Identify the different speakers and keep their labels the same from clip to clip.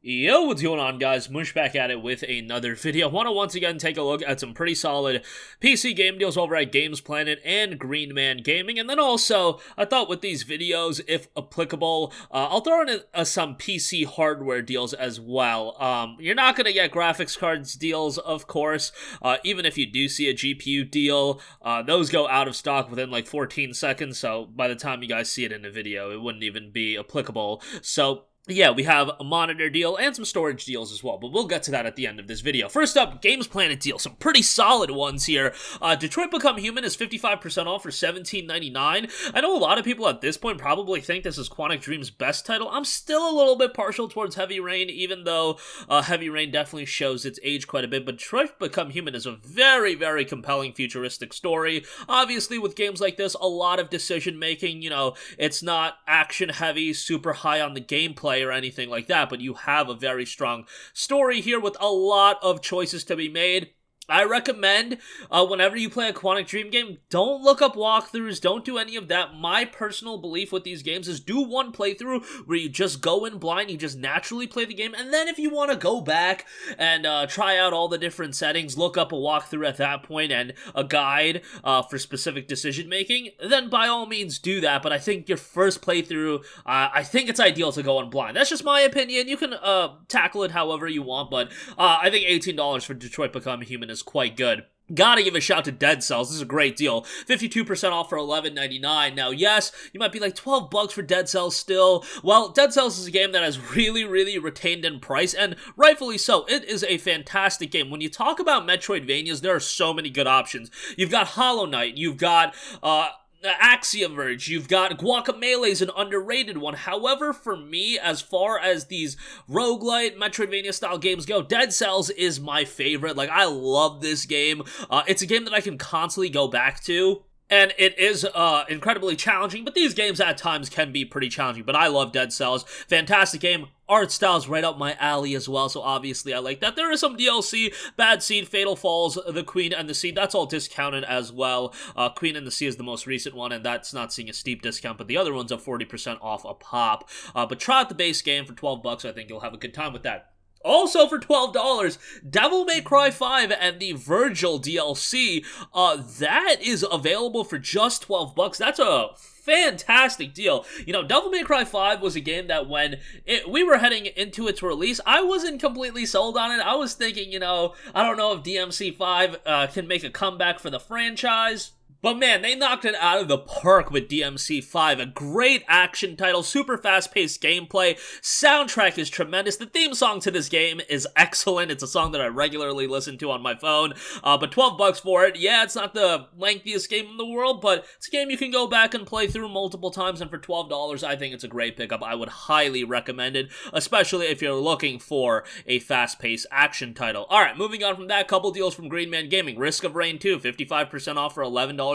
Speaker 1: Yo, what's going on, guys? Mush back at it with another video. I want to once again take a look at some pretty solid PC game deals over at GamesPlanet and Green Man Gaming. And then also, I thought with these videos, if applicable, I'll throw in some PC hardware deals as well. You're not going to get graphics cards deals, of course. Even if you do see a GPU deal, those go out of stock within like 14 seconds. So by the time you guys see it in the video, it wouldn't even be applicable. So yeah, we have a monitor deal and some storage deals as well, but we'll get to that at the end of this video. First up, GamesPlanet deal, some pretty solid ones here. Detroit Become Human is 55% off for $17.99. I know a lot of people at this point probably think this is Quantic Dream's best title. I'm still a little bit partial towards Heavy Rain, even though Heavy Rain definitely shows its age quite a bit, but Detroit Become Human is a very, very compelling futuristic story. Obviously, with games like this, a lot of decision-making, it's not action-heavy, super high on the gameplay or anything like that, but you have a very strong story here with a lot of choices to be made. I recommend, whenever you play a Quantic Dream game, don't look up walkthroughs, don't do any of that. My personal belief with these games is do one playthrough where you just go in blind, you just naturally play the game, and then if you want to go back and try out all the different settings, look up a walkthrough at that point and a guide for specific decision making, then by all means do that. But I think your first playthrough, I think it's ideal to go in blind. That's just my opinion. You can tackle it however you want, but I think $18 for Detroit Become Human is quite good. Gotta give a shout to Dead Cells. This is a great deal. 52% off for $11.99. Now, yes, you might be like, $12 for Dead Cells still. Well, Dead Cells is a game that has really, really retained in price, and rightfully so. It is a fantastic game. When you talk about Metroidvanias, there are so many good options. You've got Hollow Knight, you've got Axiom Verge, you've got Guacamelee, an underrated one. However, for me, as far as these roguelite Metroidvania style games go, Dead Cells is my favorite. Like, I love this game. It's a game that I can constantly go back to. And it is incredibly challenging, but these games at times can be pretty challenging. But I love Dead Cells. Fantastic game. Art style's right up my alley as well, so obviously I like that. There is some DLC, Bad Seed, Fatal Falls, The Queen and the Seed, that's all discounted as well. Queen and the Sea is the most recent one, and that's not seeing a steep discount, but the other one's a 40% off a pop. But try out the base game for $12, I think you'll have a good time with that. Also for $12, Devil May Cry 5 and the Virgil DLC, that is available for just $12. That's a fantastic deal. Devil May Cry 5 was a game that when we were heading into its release, I wasn't completely sold on it. I was thinking, I don't know if DMC5 can make a comeback for the franchise. But man, they knocked it out of the park with DMC5, a great action title, super fast-paced gameplay, soundtrack is tremendous, the theme song to this game is excellent, it's a song that I regularly listen to on my phone, but $12 for it, yeah, it's not the lengthiest game in the world, but it's a game you can go back and play through multiple times, and for $12, I think it's a great pickup. I would highly recommend it, especially if you're looking for a fast-paced action title. Alright, moving on from that, couple deals from Green Man Gaming. Risk of Rain 2, 55% off for $11.25.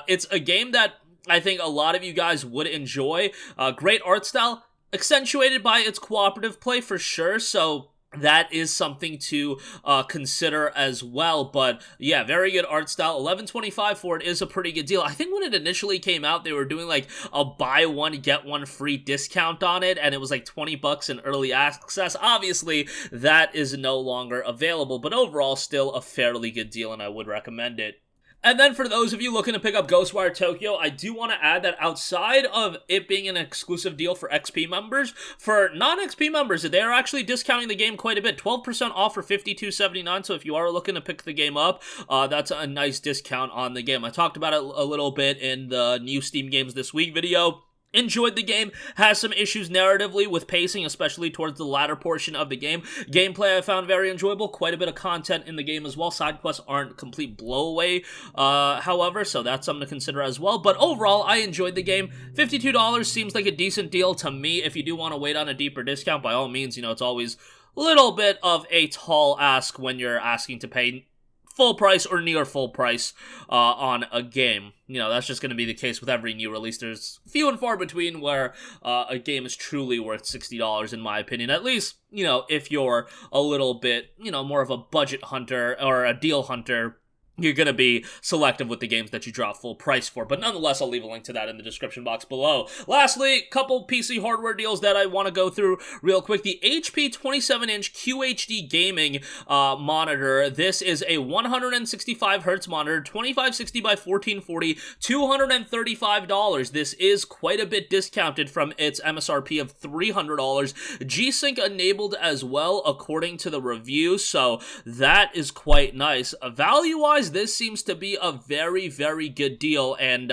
Speaker 1: It's a game that I think a lot of you guys would enjoy. Great art style, accentuated by its cooperative play for sure, so that is something to consider as well. But yeah, very good art style. $11.25 for it is a pretty good deal. I think when it initially came out, they were doing like a buy one get one free discount on it, and it was like $20 in early access. Obviously, that is no longer available, but overall still a fairly good deal, and I would recommend it. And then for those of you looking to pick up Ghostwire Tokyo, I do want to add that outside of it being an exclusive deal for XP members, for non-XP members, they are actually discounting the game quite a bit. 12% off for $52.79, so if you are looking to pick the game up, that's a nice discount on the game. I talked about it a little bit in the new Steam Games This Week video. Enjoyed the game, has some issues narratively with pacing, especially towards the latter portion of the game. Gameplay I found very enjoyable, quite a bit of content in the game as well. Side quests aren't complete blowaway, however, so that's something to consider as well. But overall, I enjoyed the game. $52 seems like a decent deal to me. If you do want to wait on a deeper discount, by all means, it's always a little bit of a tall ask when you're asking to pay full price or near full price on a game. That's just going to be the case with every new release. There's few and far between where a game is truly worth $60 in my opinion. At least, if you're a little bit, more of a budget hunter or a deal hunter you're going to be selective with the games that you drop full price for. But nonetheless, I'll leave a link to that in the description box below. Lastly, couple PC hardware deals that I want to go through real quick. The HP 27-inch QHD gaming monitor. This is a 165Hz monitor, 2560 by 1440, $235. This is quite a bit discounted from its MSRP of $300. G-Sync enabled as well, according to the review, so that is quite nice. Value-wise, this seems to be a very, very good deal, and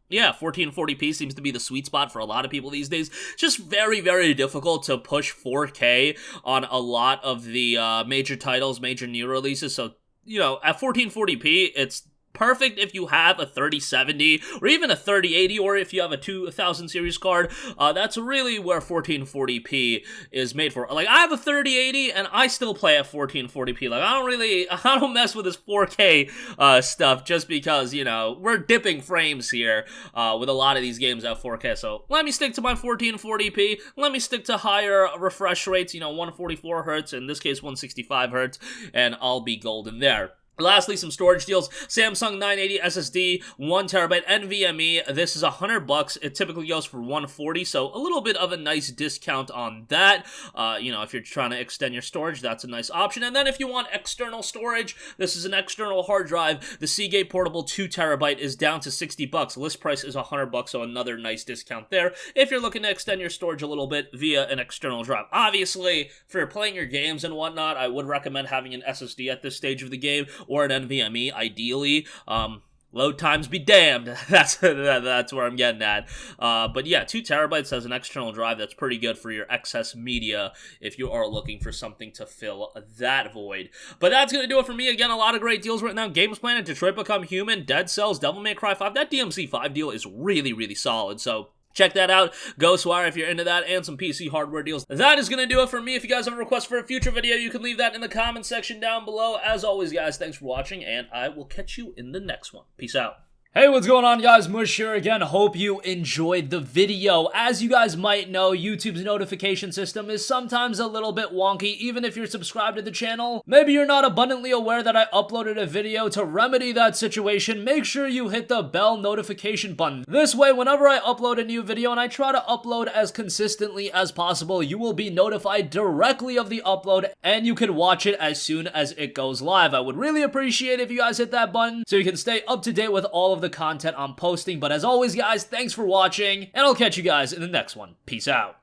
Speaker 1: yeah, 1440p seems to be the sweet spot for a lot of people these days. Just very, very difficult to push 4K on a lot of the major titles, major new releases, so, you know, at 1440p, it's perfect if you have a 3070 or even a 3080, or if you have a 2000 series card. That's really where 1440p is made for. Like, I have a 3080 and I still play at 1440p. Like, I don't mess with this 4K stuff just because, you know, we're dipping frames here with a lot of these games at 4K. So let me stick to my 1440p. Let me stick to higher refresh rates, you know, 144 Hz, in this case 165 Hz, and I'll be golden there. Lastly, some storage deals. Samsung 980 SSD, 1TB NVMe. This is $100. It typically goes for $140, so a little bit of a nice discount on that. You know, if you're trying to extend your storage, that's a nice option. And then if you want external storage, this is an external hard drive. The Seagate Portable 2TB is down to $60. List price is $100, so another nice discount there if you're looking to extend your storage a little bit via an external drive. Obviously, for playing your games and whatnot, I would recommend having an SSD at this stage of the game, or an NVMe, ideally. Load times be damned. That's where I'm getting at. But yeah, 2TB as an external drive, that's pretty good for your excess media if you are looking for something to fill that void. But that's going to do it for me. Again, a lot of great deals right now. GamesPlanet, Detroit Become Human, Dead Cells, Devil May Cry 5. That DMC 5 deal is really, really solid, so check that out. Ghostwire if you're into that, and some PC hardware deals. That is going to do it for me. If you guys have a request for a future video, you can leave that in the comment section down below. As always, guys, thanks for watching, and I will catch you in the next one. Peace out. Hey, what's going on, guys? Mush here again. Hope you enjoyed the video. As you guys might know, YouTube's notification system is sometimes a little bit wonky, even if you're subscribed to the channel. Maybe you're not abundantly aware that I uploaded a video. To remedy that situation, make sure you hit the bell notification button. This way, whenever I upload a new video, and I try to upload as consistently as possible, you will be notified directly of the upload, and you can watch it as soon as it goes live. I would really appreciate it if you guys hit that button so you can stay up to date with all of the content I'm posting. But as always, guys, thanks for watching, and I'll catch you guys in the next one. Peace out.